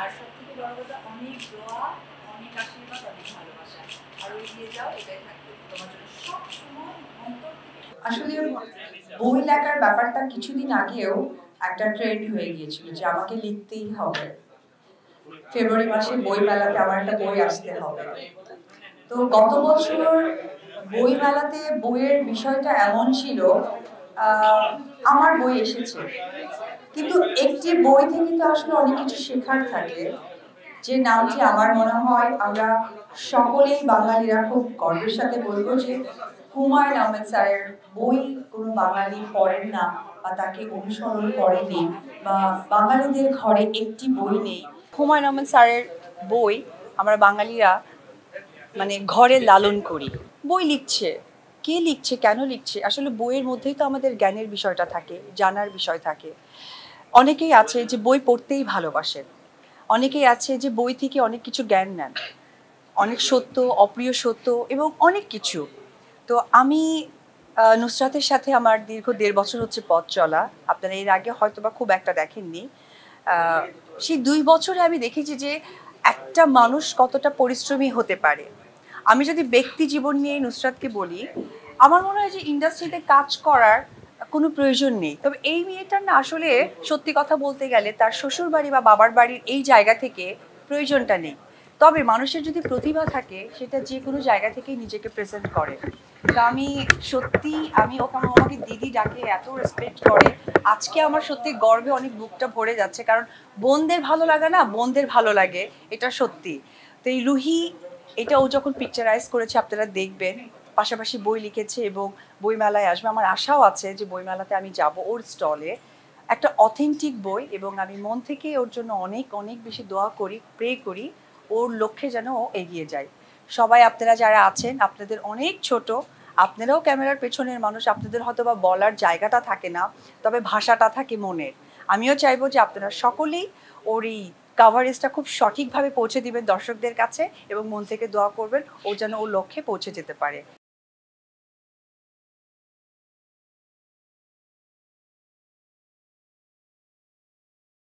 আর সবথেকে বড় কথা অনেক দোয়া, অনেক আশীর্বাদ, অনেক ভালোবাসা। আর এগিয়ে যাও, এটাই থাকবে তোমার জন্য সব সময় অন্তর থেকে। আসলে বই লেখার ব্যাপারটা কিছুদিন আগেও একটা ট্রেন্ড হয়ে গিয়েছিল যে আমাকে লিখতেই হবে, ফেব্রুয়ারি মাসে বই মেলাতে আমার একটা বই আসতে হবে। তো গত বছর বই মেলাতে বইয়ের বিষয়টা এমন ছিল, আমার বই এসেছে, কিন্তু একটি বই থেকে তো আসলে অনেক কিছু শেখার থাকে, যে নামটি আমার মনে হয় আমরা সকলেই বাঙালিরা খুব গর্বের সাথে বলবো যে হুমায়ুন আহমেদ স্যারের বই কোনো বাঙালি পড়েন না বা তাকে অনুসরণ করেনি, বা বাঙালিদের ঘরে একটি বই নেই। হুমায়ুন আহমেদ স্যারের বই আমরা বাঙালিরা মানে ঘরে লালন করি। বই লিখছে, কে লিখছে, কেন লিখছে, আসলে বইয়ের মধ্যেই তো আমাদের জ্ঞানের বিষয়টা থাকে, জানার বিষয় থাকে। অনেকেই আছে যে বই পড়তেই ভালোবাসেন, অনেকেই আছে যে বই থেকে অনেক কিছু জ্ঞান নেন, অনেক সত্য, অপ্রিয় সত্য এবং অনেক কিছু। তো আমি নুসরাতের সাথে আমার দীর্ঘ ১.৫ বছর হচ্ছে পথ চলা। আপনারা এর আগে হয়তোবা খুব একটা দেখেননি। সেই ২ বছরে আমি দেখেছি যে একটা মানুষ কতটা পরিশ্রমী হতে পারে। আমি যদি ব্যক্তি জীবন নিয়ে নুসরাতকে বলি, আমার মনে হয় যে ইন্ডাস্ট্রিতে কাজ করার কোনো প্রয়োজন নেই। তবে এই মেয়েটার না আসলে সত্যি কথা বলতে গেলে তার শ্বশুরবাড়ি বা বাবার বাড়ির এই জায়গা থেকে প্রয়োজনটা নেই। তবে মানুষের যদি প্রতিভা থাকে সেটা যে কোনো জায়গা থেকেই নিজেকে প্রেজেন্ট করে। তো আমি সত্যি ওকে আমাকে দিদি ডাকে, এত রেসপেক্ট করে। আজকে আমার সত্যি গর্বে অনেক বুকটা ভরে যাচ্ছে, কারণ বোনদের ভালো লাগে না, বোনদের ভালো লাগে, এটা সত্যি। তো এই রুহি, এটা ও যখন পিকচারাইজ করেছে আপনারা দেখবেন, পাশাপাশি বই লিখেছে এবং বইমেলায় আসবে। আমার আশাও আছে যে বইমেলাতে আমি যাব ওর স্টলে, একটা অথেন্টিক বই, এবং আমি মন থেকে ওর জন্য অনেক অনেক বেশি দোয়া করি, প্রে করি ওর লক্ষ্যে যেন ও এগিয়ে যায়। সবাই আপনারা যারা আছেন, আপনাদের অনেক ছোট, আপনারাও ক্যামেরার পেছনের মানুষ, আপনাদের হয়তো বা বলার জায়গাটা থাকে না, তবে ভাষাটা থাকে মনের। আমিও চাইবো যে আপনারা সকলেই ওর এই কাভারেজটা খুব সঠিকভাবে পৌঁছে দিবেন দর্শকদের কাছে, এবং মন থেকে দোয়া করবেন ও যেন ওর লক্ষ্যে পৌঁছে যেতে পারে।